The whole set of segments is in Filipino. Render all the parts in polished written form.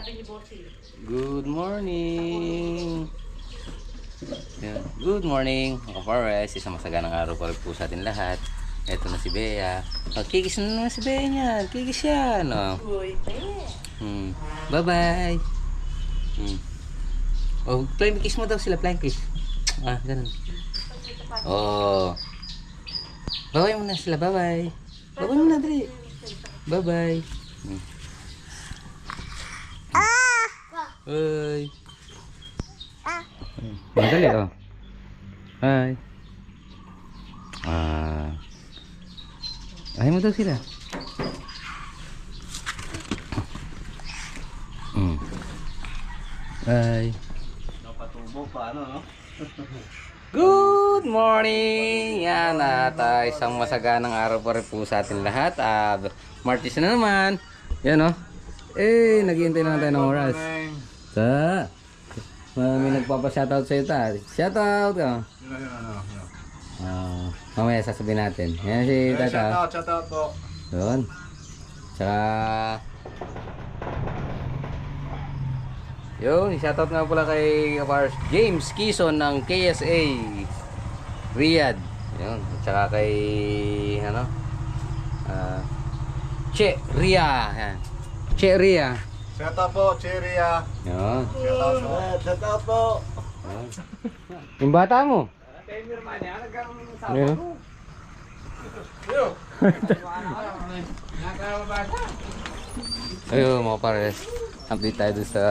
Sabi ni Bossy. Good morning! Yan. Good morning mga Forest. Isang masaganang araw pa rin po sa atin lahat. Ito na si Bea. Kikis na naman si Bea niya. Kikis siya. No? Uy, Bye bye! Oh, flying kiss mo daw sila. Flying kiss. Ah, ganun. Oh. Bye bye muna sila. Bye bye. Bye bye muna dali. Bye bye. Hey. Madali oh. Hi. Ayaw mo daw sila. Hi. Napatubo pa ano no? Good morning! Yan at isang masaganang araw pa rin po sa atin lahat. Martis na naman. Yan oh. Naghihintay na tayo ng oras. May nagpapa-shoutout sa'yo ta. Shoutout ka. Mamaya sasabihin natin. Yan si Tata. Shoutout po. Doon. Tsaka yun, shoutout nga pala kay James Kison ng KSA Riyadh. Yun. Tsaka kay Che Ria. Yan. Che Ria. Shoutout po, Cheria. Yun. Shoutout po. Yung bata mo. Yun. Ayun mga pares. Update tayo dun sa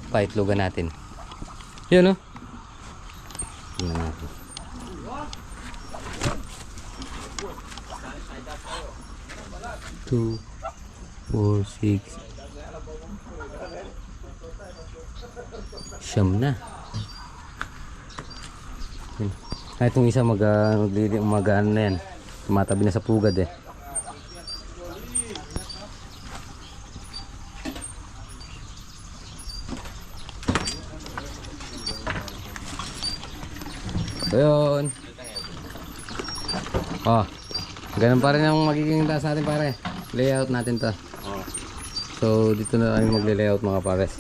paitlogan natin. Yun o. Tingnan natin. Two, 4, 6 siyam na. Itong isa mag-ano na yan. Tumatabi na sa pugad eh. Ayun. Oh, ganun pa rin ang magiging taas natin pare. Layout natin to. So dito na kami magle-layout mga pares.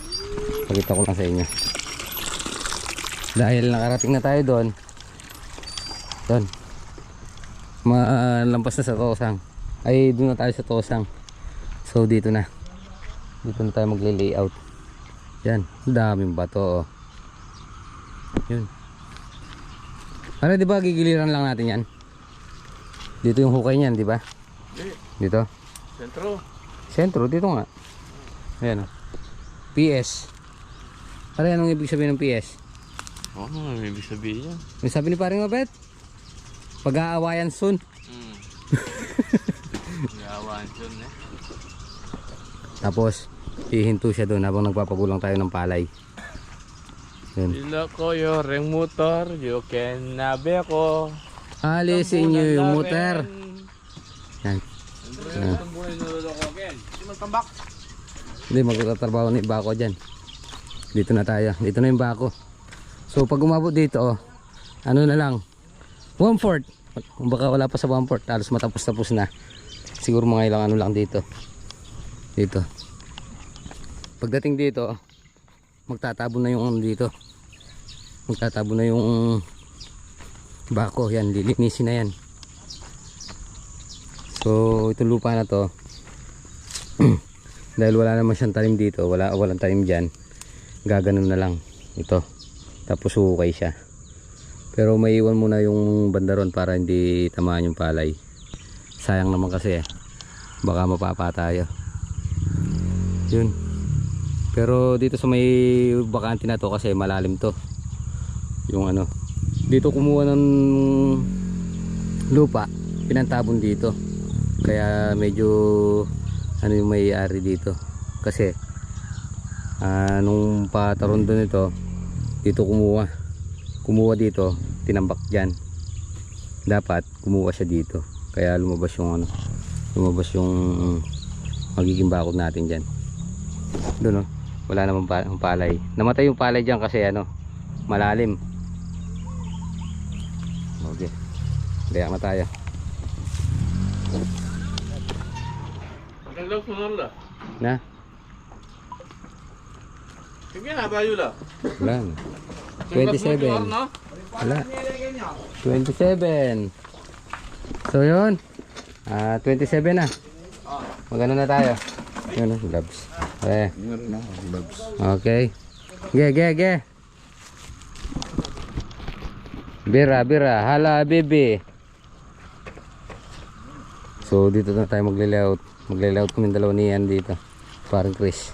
Pakita ko lang sa inyo. Dahil nakarating na tayo doon. Malampas na sa Tosang. Ay doon na tayo sa Tosang. So dito na. Dito na tayo magle-layout. Yan, daming bato oh. Yun. Ano, di ba gigiliran lang natin yan? Dito yung hukay niyan, di ba? Dito. Sentro, dito nga. Ayan oh. PS. Ano anong ibig sabihin ng PS? Ano ibig sabihin yan? May sabi ni paring Mabet? Pag-aawayan soon. Pag-aawayan soon eh. Tapos, hihinto siya doon habang nagpapagulang tayo ng palay. Yun. Ilo ko yung motor, you can nabe ko. Alisin nyo yung motor. Yan. Hindi, magtatrabaho na yung bako dyan. Dito na tayo. Dito na yung bako. So pag umabot dito oh, ano na lang 1/4. Baka wala pa sa 1/4. Halos matapos na. Siguro mga ilang ano lang dito. Dito. Pagdating dito magtatabon na yung ano dito. Magtatabon na yung bako. Yan, lilinisin na yan. So ito lupa na to dahil wala naman siyang tanim dito, walang tanim dyan, gaganon na lang ito, tapos hukay siya. Pero may iwan muna yung bandaron para hindi tamaan yung palay. Sayang naman kasi baka mapapa tayo. Yun. Pero dito sa may bakante na to kasi malalim to yung ano, dito kumuha ng lupa, pinantabon dito. Kaya medyo ano yung may-ari dito kasi nung pataron doon ito dito kumuha dito, tinambak dyan. Dapat kumuha siya dito kaya lumabas yung magiging bakod natin dyan. Doon wala namang palay, namatay yung palay dyan kasi malalim. Okay, kaya na tayo. Na? Kaya na ba yula? Wala na. 27. Wala. 27. So yun. 27 na. Magano na tayo? Yun, gloves. Okay. Okay. Ge. Bira. Hala, baby. So dito na tayo magle-layout. Magle-layout kami dalawa ni Ian dito. Parang Chris.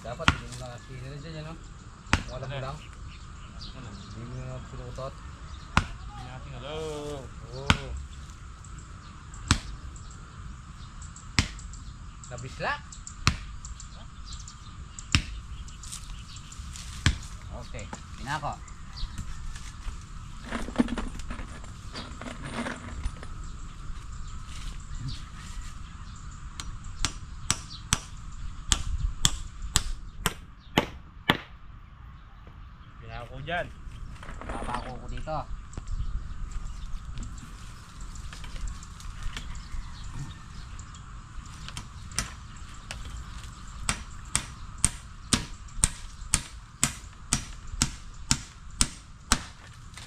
Dapat hindi mo nakasili na dyan, no? Wala mo lang. Hindi mo na pinutot. Hello. Oo. Nabisla? Okay, pinako. Pinako dyan. Papako ko dito.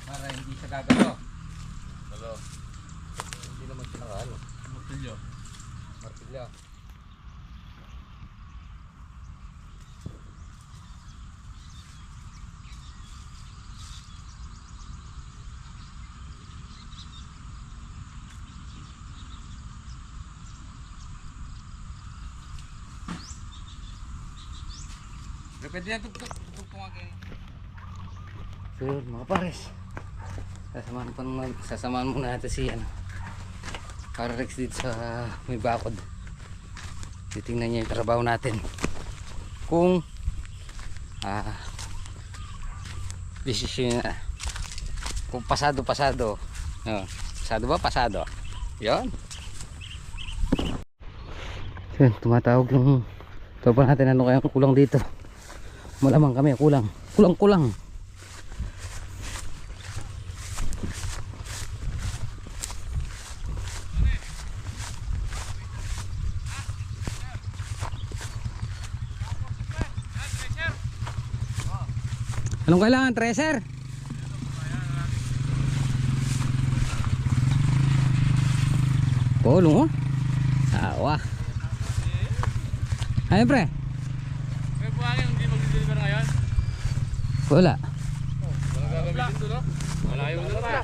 Para hindi siya gagalaw. Hello. Hindi naman siya nakaano. Martilyo. Martilyo. Pwede yan tugtog nga kayo. So yun mga pares, sasamahan muna natin si Pararex dito sa may bakod. Titingnan niya yung trabaho natin kung desisyon na kung pasado. Pasado yun. So yun, tumatawag yung tropa natin. Ano kaya kulang dito? Malamang kami kulang. Anong kailangan, treasure? Tulong, oh. Sawa. Ayun, pre. May buhangin, hindi mag-deliver ngayon? Wala. Walang gagamitin doon, no? Malayo na pa.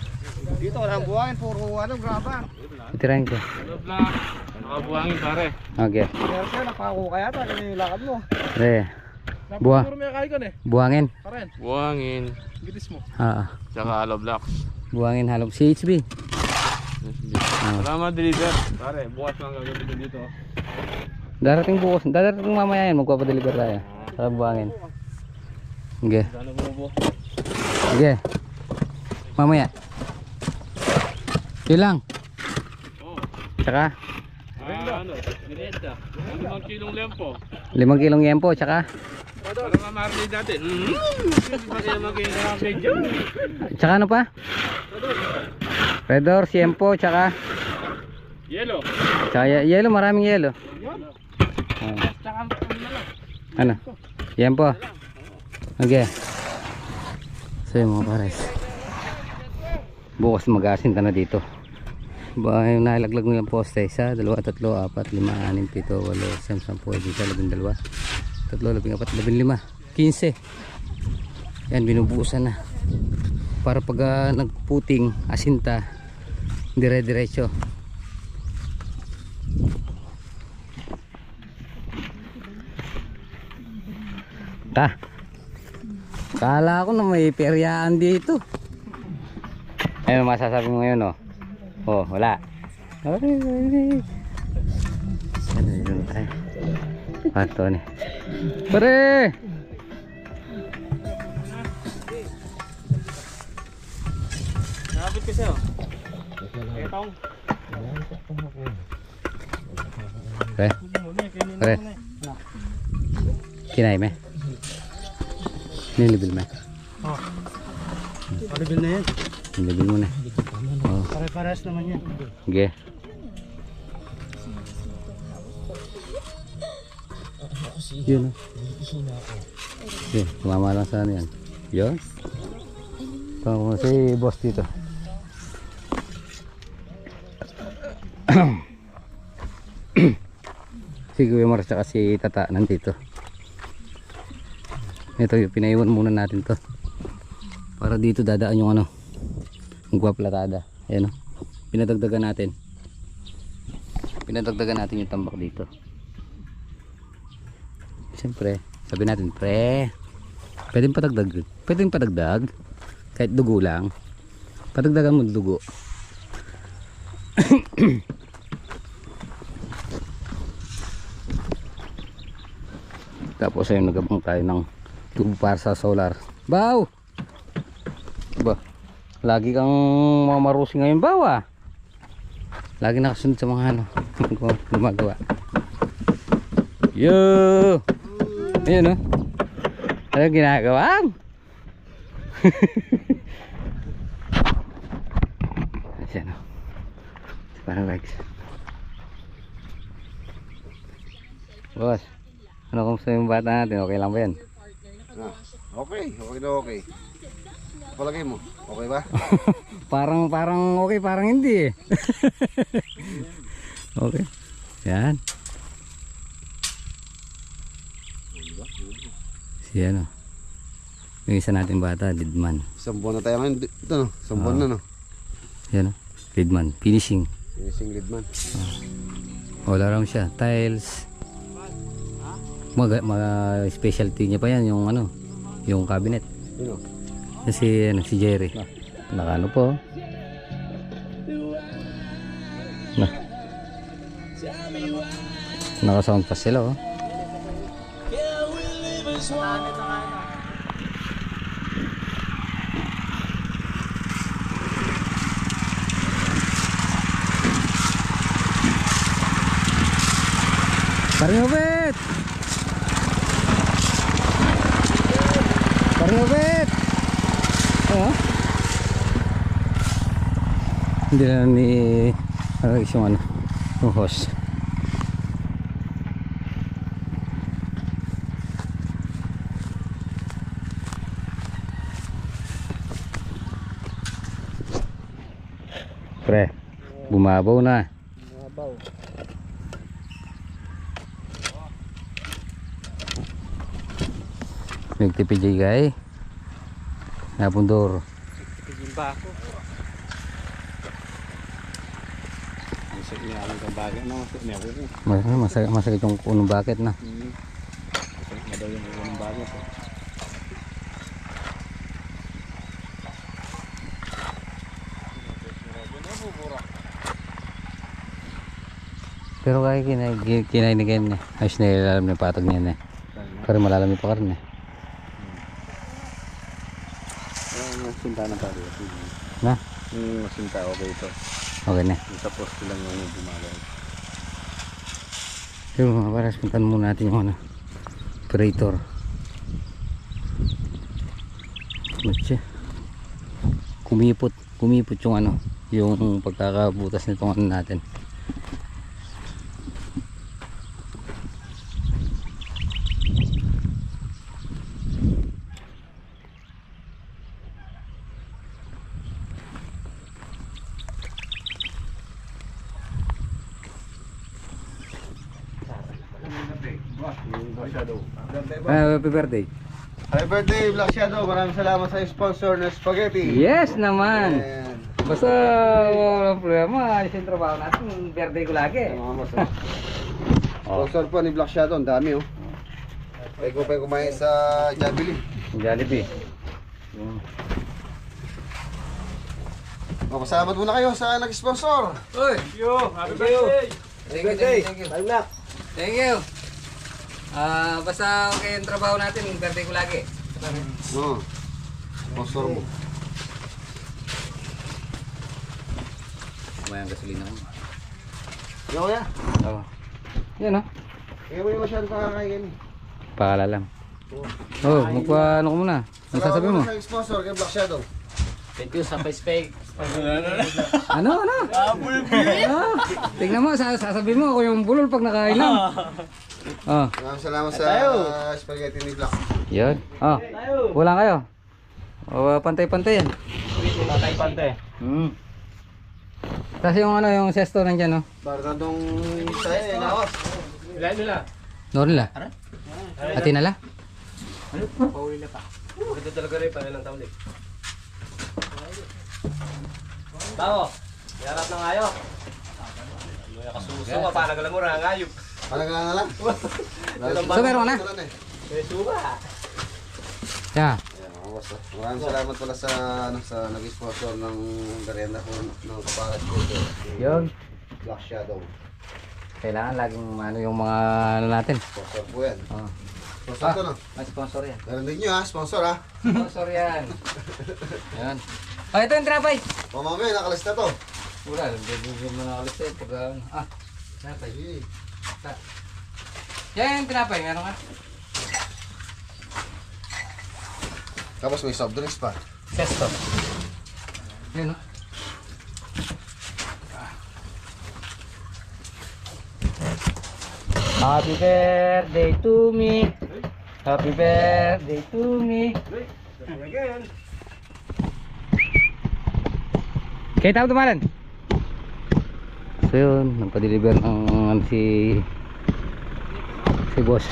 Dito walang buhangin, puro graba. Tirahin ko. Hello, Black. Nakabuhangin, pare. Okay. Pero sir, napako kaya ito, ano yung lakad mo? Buha. Puro may kaikon eh. Buhangin. Paren, Buhangin. gitis mo. Tsaka hollow blocks. Buhangin halong CHB. Salamat, deliver. Pare, bukas lang gagamitin dito. Darating mamaya yan, magpapadeliver tayo. Sa buhangin. Okay. Ano po? Okay. Mamaya. Yun lang. Oo. Tsaka Merienda. 5 kilong lempo. 5 kilong yempo. Tsaka Para ma-marinate natin. Hindi kaya mag-i-marinate dyan. tsaka ano pa? Redor, yempo. Tsaka Yellow. yelo, maraming yelo. Ano? Yempo. Okay. So yun mga pares, bukas mag-asinta na dito. Yung nalaglag mo yung poste, 1, 2, 3, 4, 5, 6, 7, 8, 9, 10, 11, 12, 13, 14, 15, 15. Yan, binubuusan na para pag nagputing asinta dire-diretso. Kala ko na may peryaan dito. Ano masasabi mo ngayon, oh? Oh, wala. Ano yun tayo? Pato ni. Pare! Nakapit kasi, oh. Etong. Pare. Kinay me. Nilibil me. Palibil na yan. Nilibil mo na. Oh. Pare-pares naman yan. Sige. Yun. Yun, tumama lang sa ano yan. Yun. Tama ko si boss dito. Si Kuya Mar tsaka si Tata nandito. Ito yung pinaiwan muna natin to. Para dito dadaan yung ano, yung guwaplatada. Ayan o. Pinadagdagan natin. Pinadagdagan natin yung tambak dito. Siyempre, sabi natin, pre, pwedeng padagdag. Pwedeng padagdag. Kahit dugo lang. Padagdagan mo dugo. Tapos ayun, nagabang tayo ng tubo para sa solar. Baw! Ba, lagi kang mamarusi ngayon, baw ah. Lagi nakasunod sa mga ano gumagawa. Yo! Ayun oh. Ano ginagawa? Ayan oh. Parang legs. Boss, ano kumusta yung bata natin? Okay lang ba yan? Okay na okay. Palagay mo, okay ba? parang okay, parang hindi eh. Okay. Yan. Yan o. Yung isa natin bata, Lidman. Isang buwan na tayo ngayon. Ito no, isang buwan na no. Yan o. Lidman, finishing. Finishing lead man. Wala lang siya. Tiles. Mga specialty niya pa yan, yung ano, yung cabinet. Yun o. Kasi ano, si Jerry. Nakano po. Na. Naka-sound pa sila oh. Parnobet! Parnobet! Oh. Hindi na ni yung ano, yung host. Pre, bumabaw na. Mabaw. Nagtipid kay Napundor. Tipigin pa ako. Masakit niya lang kang bagay. Masakit niya ako. Masakit yung unong bakit na. Masakit na daw yung unong bagay. Pero kaya kinainigan niya. Ayos na ilalam na yung patag niya na. Pero malalamig pa karne. Sinta na tayo. Na? Yung sinta okay ito. Okay na. Yung tapos lang yung bumagay. Pero mga paras, puntan muna natin yung ano, operator. Matcha. Kumipot yung ano, yung pagkakabutas nitong ano natin. Happy birthday. Happy birthday, Black Shadow. Maraming salamat sa sponsor na spaghetti. Yes naman. Ayan. Basta walang problema. Ayos yung trabaho natin. Birthday ko lagi. Mga mas. Sponsor po ni Black Shadow. Ang dami oh. Pwede ko kumain sa Jollibee. Jollibee. Pasalamat muna kayo sa nag-sponsor. Oy, yo, happy birthday. Thank you. Thank you. Basta okay yung trabaho natin. Birthday ko lagi. No. Sponsor mo. May ang gasolina mo. Yo, kuya. Oo. Yan o. Kaya mo yung masyadong kakakain. Pakala lang. Oh, magpa ano ko muna. Ang sasabihin mo? Sa sponsor kay Black Shadow. Thank you sa spec. Ano? Ah, tingnan mo, sasabihin mo ako yung bulol pag nakainom. Oh, Maraming salamat sa spaghetti ni Black. yun. Oh, kulang kayo. O, pantay-pantay yan. Pantay-pantay. Tapos yung ano, yung sesto nandyan, no? Para na dong sa'yo, nawas. Ilan nila? Norla. Atinala? Pauli na pa. Ito talaga rin, para ng tawlik. Tao, yarap na ngayo. Kasuso, papanagalan mo na ngayop. Palagalan na lang. So, meron na? May suba. Yeah. Maraming salamat pala sa nag-sponsor ng merienda ko ng kaparas ko. Yun. Black Shadow. Kailangan laging ano yung mga ano natin. Sponsor po yan. Oh. Sponsor to, no? May sponsor yan. Meron din nyo ha, sponsor ha. Sponsor yan. Yan. Oh, ito yung trapay. O mamaya, nakalis na to. Wala, bibigyan mo na ulit sa'yo pag trapay. Yan yung trapay, meron ka? Tapos may soft drinks pa. Sesto. Yun, no? Happy birthday to me. Happy birthday to me. Kaya tao tumalan. So yun, nagpa-deliver ang si boss.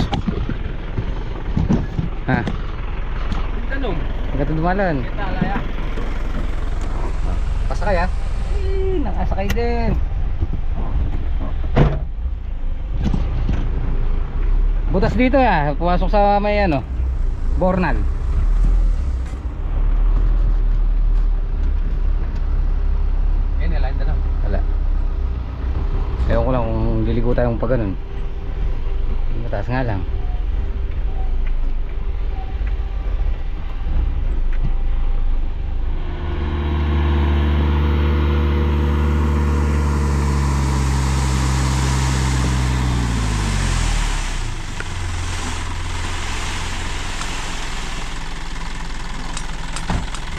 Ha? Tanong. Nagkata dumalan. Talaya. Pasakay ha? Nakasakay din. Butas dito ya, pumasok sa may ano, Bornal. Yan, nalain na lang. Wala. Ewan ko lang kung liligo tayong pag ganun. Mataas nga lang.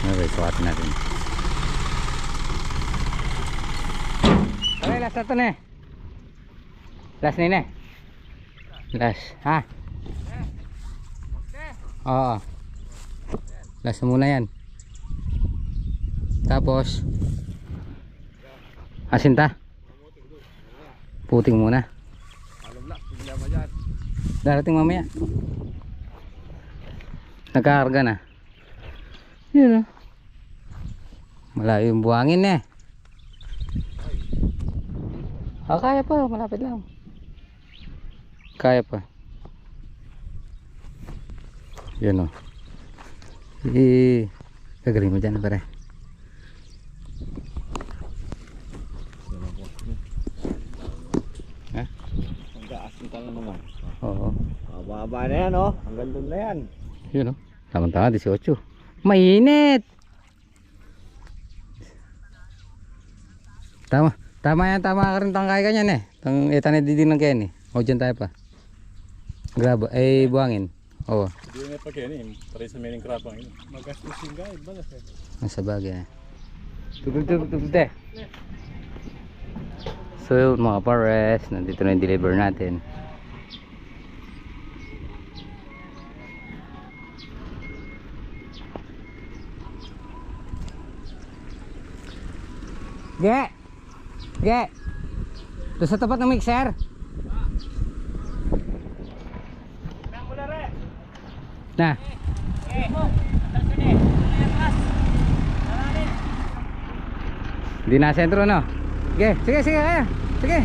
Okay, sukatin natin. Okay, last na to na eh. Last na yun eh. Last, ha? Oo. Last na muna yan. Tapos asinta. Puting muna. Darating mamaya. Nagkakarga na. Yun o. Malayo yung buhangin eh. Kaya pa, malapit lang. Kaya pa. Yun o. Gagaling mo dyan pare. Ha? Ang gaasin tayo naman. Oo. Mababa na yan, oh. Hanggang doon na yan. Yun o. Tama-tama, 18. Mainit! Tama yan, tama ka rin tangkay kanyan eh. Itanay din ng Kenny. O dyan tayo pa. Grabo, ay buhangin. Oo. Hindi na pa Kenny, try sa mening krapang yun. Magastos yung guide, balas eh. Nasa bagay eh. Tugtog eh. So yun mga pares, nandito na yung deliver natin. Ge! Doon sa tapat ng mixer. Na. Hindi na sentro no. Sige kaya. Sige.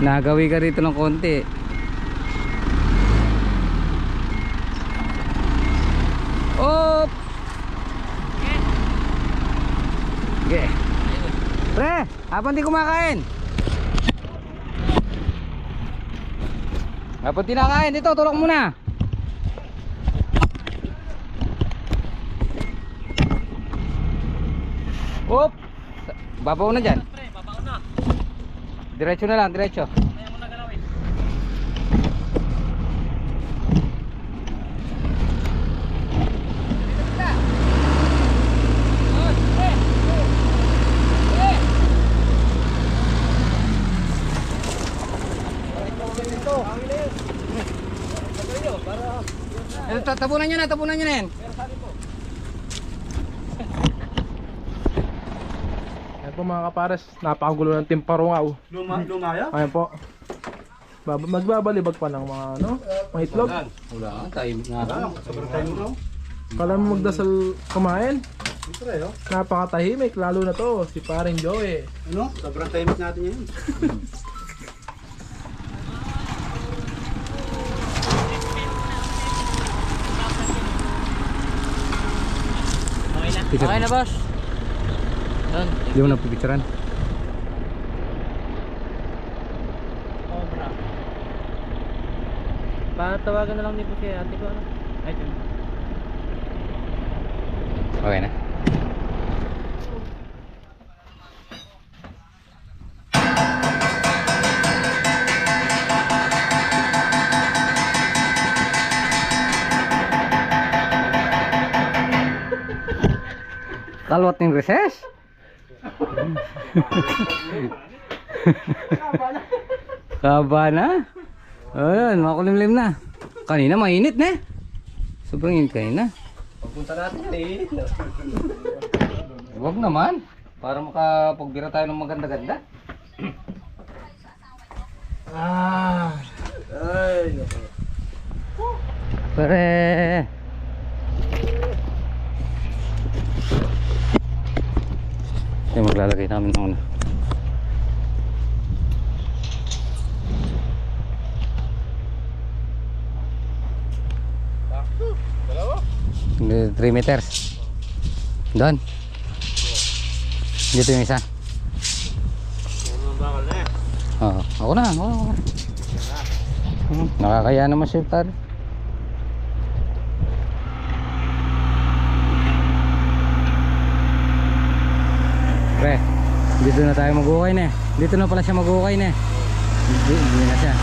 Nagawi ka rito ng konti. Op. Ge. Pre, habang di kumakain. Habang di nakain dito, tulak muna. Op. Babaw na dyan. Diretso na lang, diretso. Tabunan nyo na yan. Ayan po mga kapares, napakagulo ng timparungaw. Luma yan? Ayan po. Magbabalibag pa ng mga mga itlog. Wala, tahimik nga. Sobrang tayo mo. Kala mo magdasal kumain. Siyempre, oh. Napakatahimik, lalo na to, si paring Joey. Ano? Sobrang tahimik natin yan. Okay na boss. Doon. Hindi mo na pipicturan. Cobra. Patawagan na lang din po si ate ko. Ano? Ay, yun. Okay na. Kalwat ng recess? Kaba na? Ayun, makulimlim na. Kanina mainit na. Sobrang init kanina. Pagpunta natin yan, iinit na. Huwag naman. Para makapagbira tayo ng maganda-ganda. Ay, naku. Pare. Ay, maglalagay namin ng una. Dalawa? 3 meters. Doon. Dito yung isa. Bakal na eh. Oo. Ako na. Nakakaya naman siya pare. Pre, dito na tayo mag-ukay na eh. Dito na pala siya mag-ukay na eh. Hindi na siya.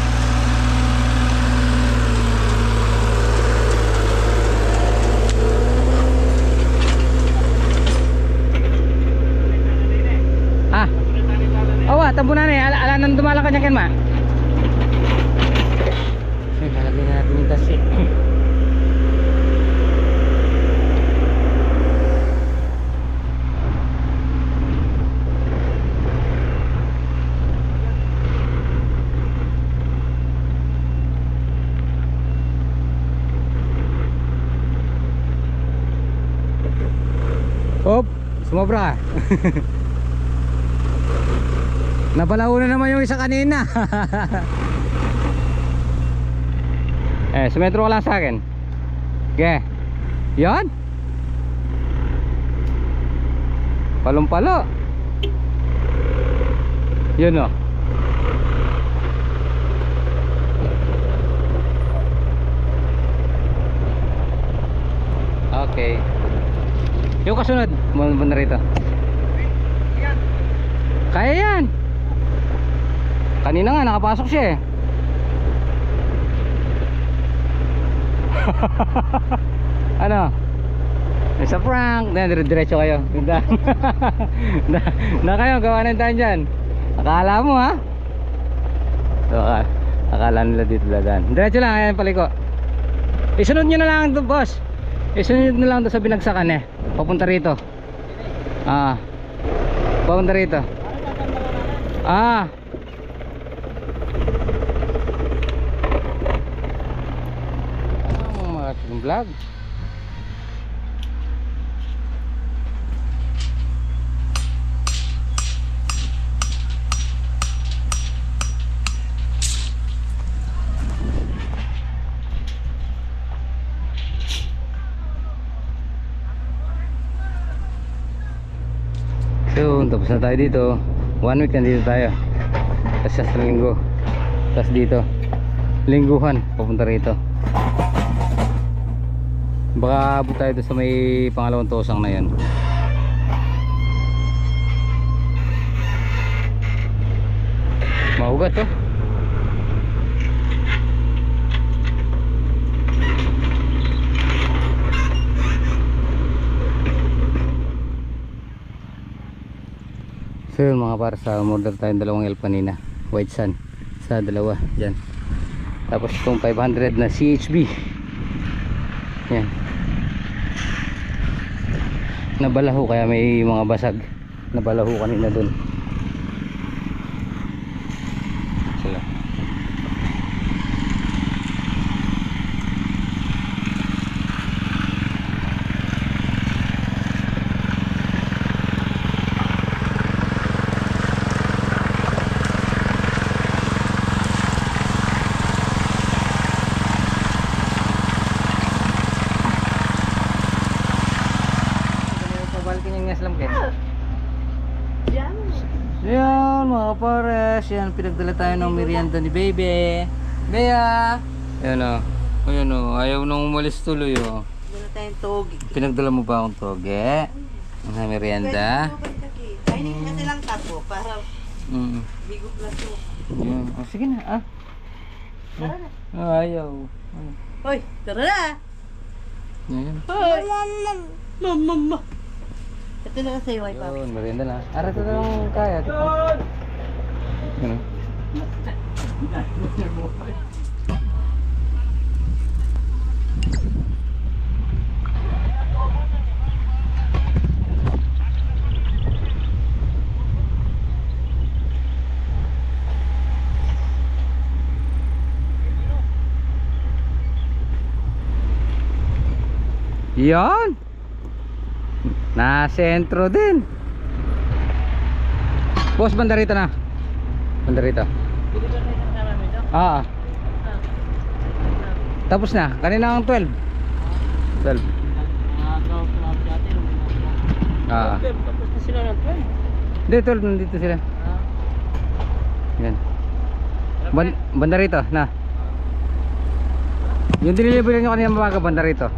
Ah. Awa, tambunan eh. Ala nang dumalang ka dyan, ma. Ay, lalagay na natin yung tas eh. Hop, sumobra. Nabalaw na naman yung isa kanina. Sumetro ka lang sa akin. Okay. Yan. Palong-palo. Yun o. Okay. Yung kasunod, mo na rito. Kaya yan. Kanina nga nakapasok siya eh. Ano? Sa prank. Diretso kayo. Na kayo, gawa ng tayo dyan. Akala mo ha? Akala nila dito ladan. Diretso lang, ayan paliko. Isunod nyo na lang ito boss. Isunod na lang ito sa binagsakan eh. Papunta rito. Papunta rito. Mga vlog. So, tapos na tayo dito. 1 week nandito tayo. Tapos sa linggo. Tapos dito. Lingguhan. Papunta rito. Baka abot tayo sa may pangalawang tosang na yan. Maugat to. So yun mga para sa order tayong dalawang elpanina white sun sa dalawa dyan Tapos itong 500 na CHB. Yan. Nabalaho kaya may mga basag. Nabalaho kanina dun. Sila. Yan mga pares, yan pinagdala tayo ng merienda ni Baby. Bea! Yan o, ayan o, ayaw nang umalis tuloy o. Dala tayong togi. Pinagdala mo ba akong toge? Ang merienda? Ay, hindi kasi lang tapo para bigo plus mo. Yan, o sige na ah. Tara na. Ayaw. Hoy, tara na. Yan. Hoy. Mama. Ito na kasi yung wipe up. Yun, merienda na. Ara ito lang kaya. Yan o. Yan. Na sentro din. Boss, bandarita na. Bandarita. Ah. Tapos na. Kanina ang 12. 12. Ah. Tapos na sila ng 12. Hindi, 12 nandito sila. Yan. Bandarito na. Yung dinilibre nyo kanina mabaga bandarito.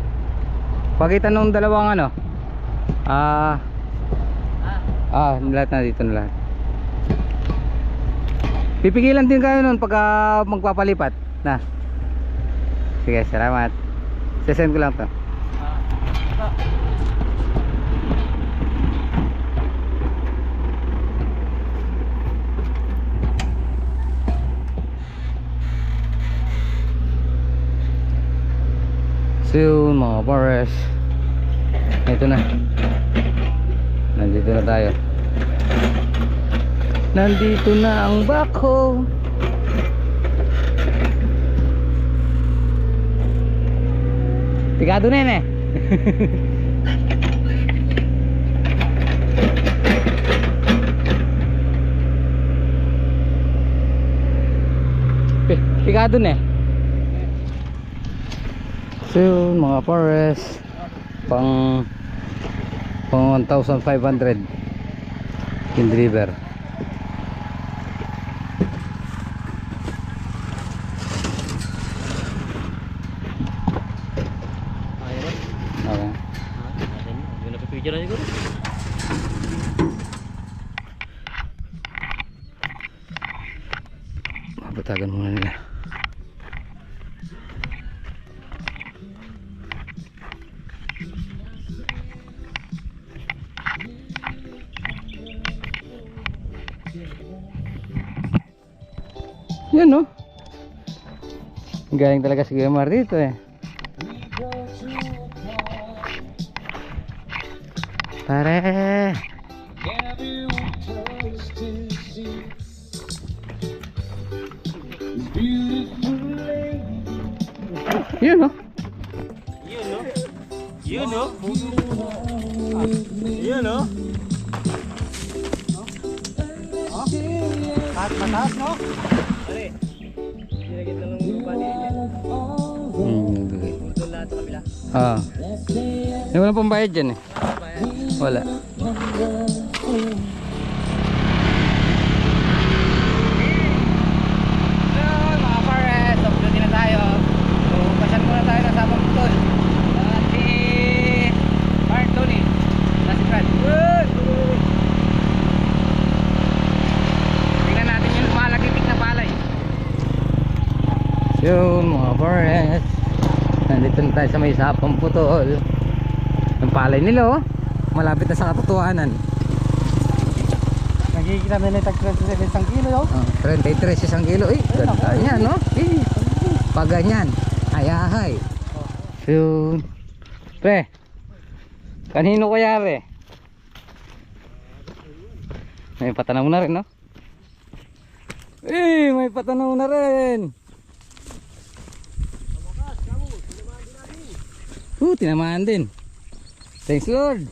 Pagitan ng dalawang ano. Lahat na dito na lahat. Pipigilan din kayo nun pagka magpapalipat na. Sige, salamat. Sesend ko lang to. So mga pares, ito na. Nandito na tayo. Nandito na ang backhoe. Picado na yun eh. Picado na eh. So mga pares, pang 1,500 in deliver. Okay. Hindi na pipicture na siguro. Mabatagan muna nila. Yan no. Galing talaga si Gemar dito eh. Pare. Yun no. Yun no? Yun no? Mataas no? Pare. Nilagyan na lang yung bali niya. Doon lahat sa kabila. Wala pang bayad dyan eh. Wala. Mga pares, uploadin na tayo. So, pasyan muna tayo na Sabang Putol. Si Mark Tony. Si Brad. Tingnan natin yung lumalagitik na palay. Yun mga pares, nandito na tayo sa may Sabang Putol. Yung palay nila oh, malapit na sa katotohanan. Nagkikita na yung tag 27 isang kilo yun. 33 isang kilo. Eh, ganda niya no? Pag ganyan. Ayahay. So, pre. Kanino kaya re? May patanaw na rin, no? Eh, may patanaw na rin. Tinamaan din. Thanks Lord.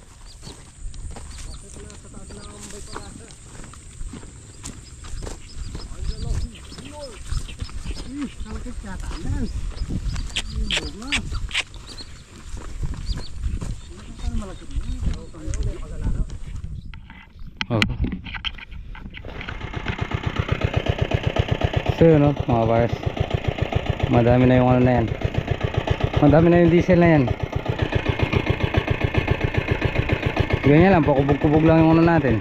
Oh. So yun, no, mga bars, madami na yung ano na yan, madami na yung diesel na yan. Ganyan lang, pakubog-kubog lang yung ano natin.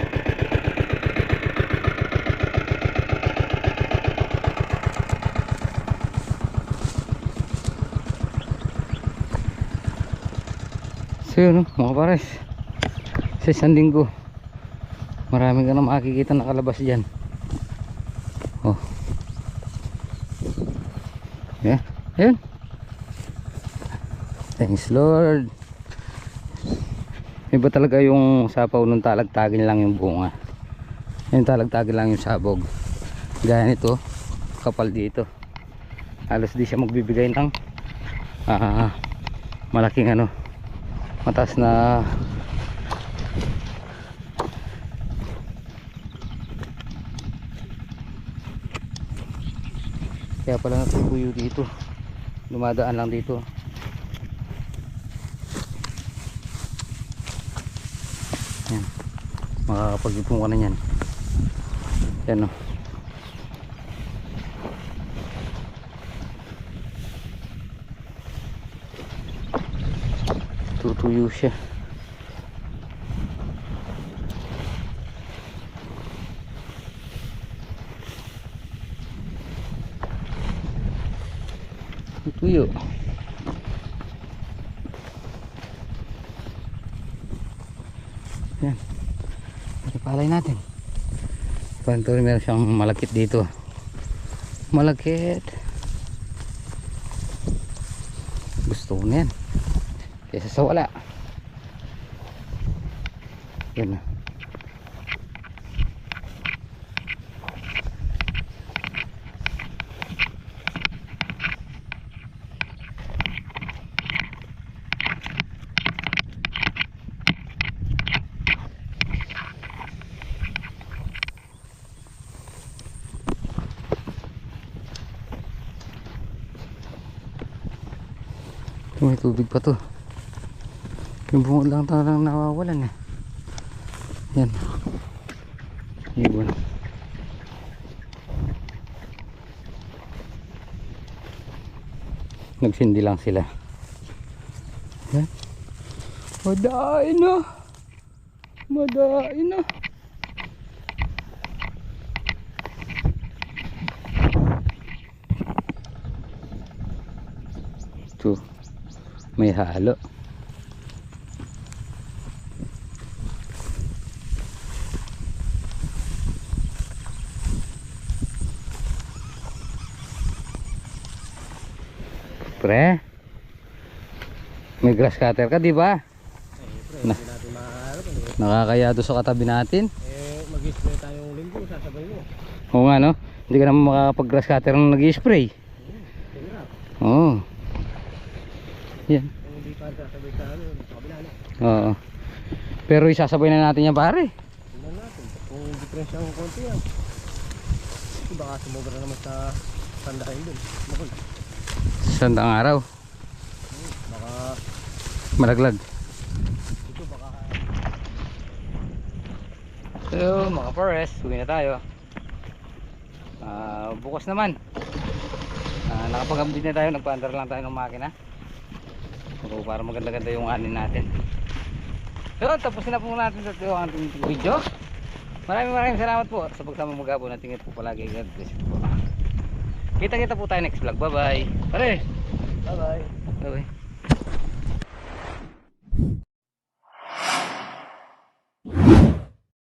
So yun, no, mga pares, sa isang linggo marami ka na makikita nakalabas dyan. Oh, yeah, yun. Thanks Lord. Iba talaga yung sapaw nung talagtagin lang yung bunga. Yung talagtagin lang yung sabog. Gaya nito, kapal dito. Halos di siya magbibigay ng malaking ano, mataas na kaya pala natutuyo dito. Dumadaan lang dito. Yan. Makakapag-ipon ka na yan. Yan o. Tutuyo siya. Tutuyo. Yan. Ito palay natin. Panto meron siyang malakit dito. Malakit. Gusto ko na yan. Kesa sa wala. Yan na. May tubig pa to. Yung bungod lang talagang nawawalan eh. Yan. Ibon. Nagsindi lang sila. Yan. Madain na. Madain na. Ito. May halo. Pre, may grass cutter ka, di ba? Nakakaya doon sa katabi natin. Mag-spray tayong linggo, sasabay mo. Oo nga, no? Hindi ka naman makakapag grass cutter nang nag-spray. Oo. Yan. Kung hindi pa sasabay sa ano, sa kabila na. Oo. Pero isasabay na natin yan, pare. Tingnan natin. Kung difference ang konti yan. Baka sumobra naman sa sandain dun. Makul. Sandang araw. Baka Malaglag. ito baka. So mga pares, uwi na tayo. Bukas naman nakapag-update na tayo, nagpa-under lang tayo ng makina. So, para maganda-ganda yung anin natin. So tapos na po natin sa ating video. Maraming salamat po sa pagsama mag-abon. Tingin po palagi. God bless po. Kita-kita po tayo next vlog. Bye bye. Pare. Bye bye. Bye bye.